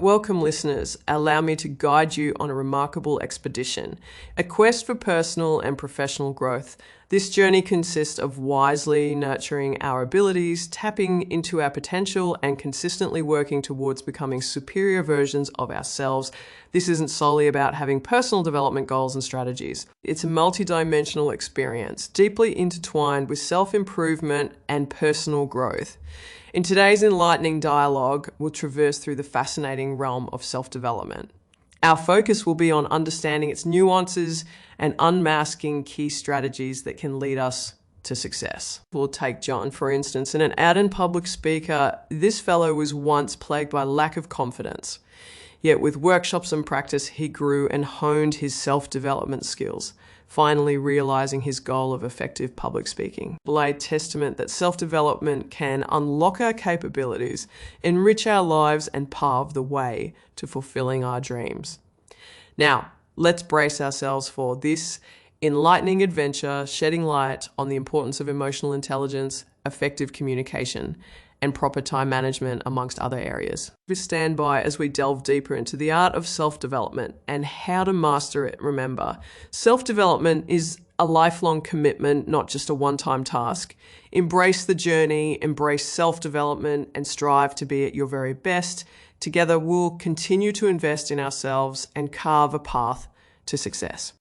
Welcome, listeners. Allow me to guide you on a remarkable expedition, a quest for personal and professional growth. This journey consists of wisely nurturing our abilities, tapping into our potential, and consistently working towards becoming superior versions of ourselves. This isn't solely about having personal development goals and strategies. It's a multidimensional experience, deeply intertwined with self-improvement and personal growth. In today's enlightening dialogue, we'll traverse through the fascinating realm of self-development. Our focus will be on understanding its nuances and unmasking key strategies that can lead us to success. We'll take John, for instance, an ardent public speaker. This fellow was once plagued by lack of confidence. Yet with workshops and practice, he grew and honed his self-development skills, finally realizing his goal of effective public speaking. A testament that self-development can unlock our capabilities, enrich our lives, and pave the way to fulfilling our dreams. Now, let's brace ourselves for this enlightening adventure, shedding light on the importance of emotional intelligence, effective communication, and proper time management, amongst other areas. Please stand by as we delve deeper into the art of self-development and how to master it. Remember, self-development is a lifelong commitment, not just a one-time task. Embrace the journey, embrace self-development, and strive to be at your very best. Together, we'll continue to invest in ourselves and carve a path to success.